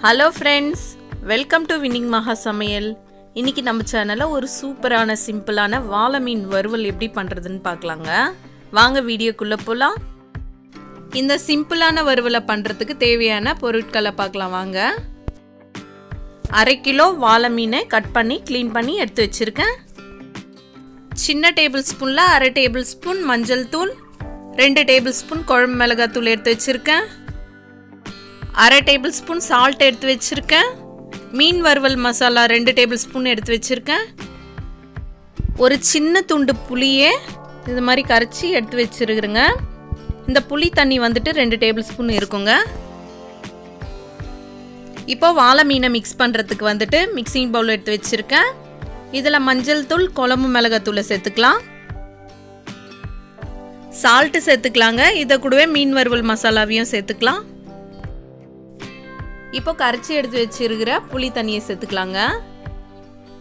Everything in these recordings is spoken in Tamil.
Hello friends, welcome to winning மகா சமையல். இன்றைக்கி நம்ம சேனலில் ஒரு சூப்பரான சிம்பிளான வாழை மீன் வறுவல் எப்படி பண்ணுறதுன்னு பார்க்கலாங்க. வாங்க வீடியோக்குள்ளே போகலாம். இந்த சிம்பிளான வறுவலை பண்ணுறதுக்கு தேவையான பொருட்களை பார்க்கலாம் வாங்க. 1/2 கிலோ வாழை மீனை கட் பண்ணி க்ளீன் பண்ணி எடுத்து வச்சுருக்கேன். சின்ன டேபிள் ஸ்பூனில் 1/2 டேபிள் ஸ்பூன் மஞ்சள் தூள், 2 டேபிள் ஸ்பூன் குழம்பு மிளகாத்தூள் எடுத்து வச்சுருக்கேன். 1/2 டேபிள் ஸ்பூன் சால்ட் எடுத்து வச்சுருக்கேன். மீன் வறுவல் மசாலா 2 டேபிள் ஸ்பூன் எடுத்து வச்சுருக்கேன். ஒரு சின்ன துண்டு புளியே இது மாதிரி கரைச்சி எடுத்து வச்சுருக்குறேங்க. இந்த புளி தண்ணி வந்துட்டு 2 டேபிள் ஸ்பூன் இருக்குங்க. இப்போ வாழை மீனை மிக்ஸ் பண்ணுறதுக்கு வந்துட்டு மிக்சிங் பவுல் எடுத்து வச்சுருக்கேன். இதில் மஞ்சள் தூள், குழம்பு மிளகாத்தூளை சேர்த்துக்கலாம். சால்ட்டு சேர்த்துக்கலாங்க. இதை கூடவே மீன் வறுவல் மசாலாவையும் சேர்த்துக்கலாம். இப்போ கரைச்சி எடுத்து வச்சிருக்கிற புளி தண்ணியை சேர்த்துக்கலாங்க.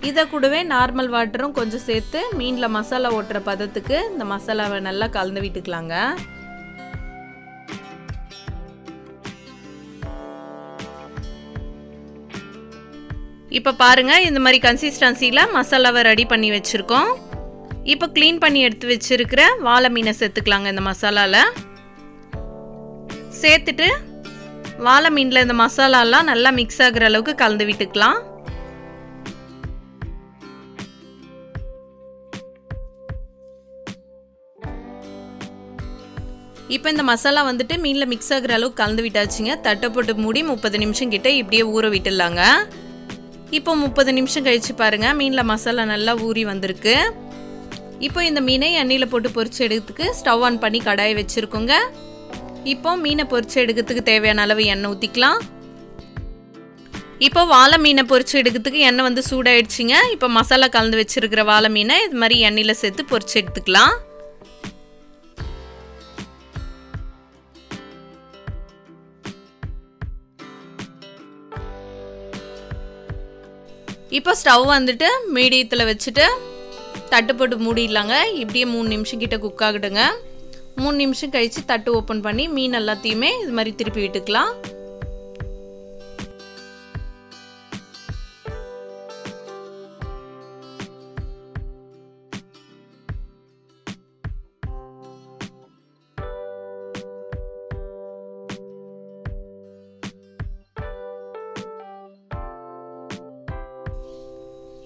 இதை கூடவே நார்மல் வாட்டரும் கொஞ்சம் சேர்த்து மீனில் மசாலா ஓட்டுற பதத்துக்கு இந்த மசாலாவை நல்லா கலந்து விட்டுக்கலாங்க. இப்போ பாருங்கள், இந்த மாதிரி கன்சிஸ்டன்சியில் மசாலாவை ரெடி பண்ணி வச்சுருக்கோம். இப்போ க்ளீன் பண்ணி எடுத்து வச்சுருக்கிற வாழை மீனை சேர்த்துக்கலாங்க. இந்த மசாலாவில் சேர்த்துட்டு வாழை மீனில் இந்த மசாலாலாம் நல்லா மிக்ஸ் ஆகிற அளவுக்கு கலந்து விட்டுக்கலாம். இப்போ இந்த மசாலா வந்துட்டு மீனில் மிக்ஸ் ஆகிற அளவுக்கு கலந்து விட்டாச்சுங்க. தட்டை போட்டு மூடி 30 நிமிஷம் கிட்ட இப்படியே ஊற விட்டுடலாங்க. இப்போ 30 நிமிஷம் கழிச்சு பாருங்கள், மீனில் மசாலா நல்லா ஊறி வந்திருக்கு. இப்போ இந்த மீனை எண்ணெயில் போட்டு பொரிச்சு எடுக்கிறதுக்கு ஸ்டவ் ஆன் பண்ணி கடாயை வச்சுருக்கோங்க. இப்போ மீனை பொரிச்சு எடுக்கிறதுக்கு தேவையான அளவு எண்ணெய் ஊற்றிக்கலாம். இப்போ வாழை மீனை பொரிச்சு எடுக்கிறதுக்கு எண்ணெய் வந்து சூடாயிடுச்சுங்க. இப்போ மசாலா கலந்து வச்சுருக்கிற வாழை மீனை இது மாதிரி எண்ணெயில் சேர்த்து பொரிச்சு எடுத்துக்கலாம். இப்போ ஸ்டவ் வந்துட்டு மீடியத்தில் வச்சுட்டு தட்டு போட்டு மூடிடலாங்க. இப்படியே 3 நிமிஷம் கிட்ட குக் ஆகிடுங்க. 3 நிமிஷம் கழித்து தட்டு ஓப்பன் பண்ணி மீன் எல்லாத்தையுமே இது மாதிரி திருப்பி விட்டுக்கலாம்.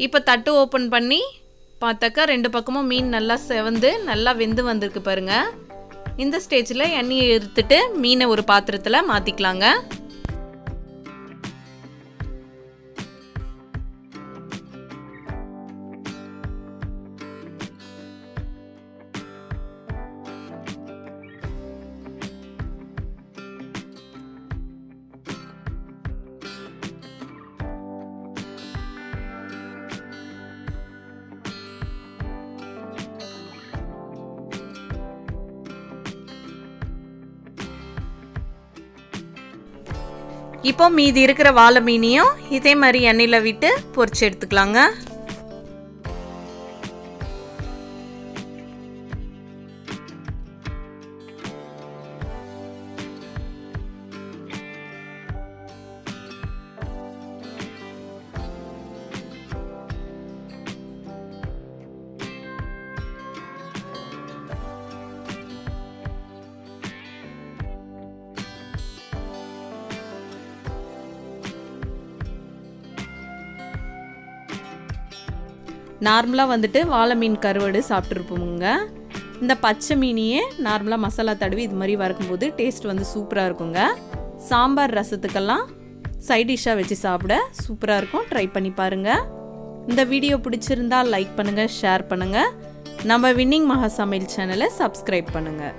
இப்போ தட்டு ஓப்பன் பண்ணி பார்த்தாக்கா 2 பக்கமும் மீன் நல்லா செவந்து நல்லா வெந்து வந்திருக்கு பாருங்கள். இந்த ஸ்டேஜில் எண்ணெயை எடுத்துட்டு மீனை ஒரு பாத்திரத்தில் மாற்றிக்கலாங்க. இப்போ மீதி இருக்கிற வாழை மீனையும் இதே மாதிரி எண்ணெயில் விட்டு பொரிச்சு எடுத்துக்கலாங்க. நார்மலாக வந்துட்டு வாழை மீன் கருவாடு சாப்பிட்ருப்போமுங்க. இந்த பச்சை மீனையே நார்மலாக மசாலா தடவி இது மாதிரி வறுக்கும்போது டேஸ்ட் வந்து சூப்பராக இருக்குங்க. சாம்பார் ரசத்துக்கெல்லாம் சைட் டிஷ்ஷாக வச்சு சாப்பிட சூப்பராக இருக்கும். ட்ரை பண்ணி பாருங்கள். இந்த வீடியோ பிடிச்சிருந்தால் லைக் பண்ணுங்கள், ஷேர் பண்ணுங்கள். நம்ம வின்னிங் மகா சமையல் சேனலை சப்ஸ்கிரைப் பண்ணுங்கள்.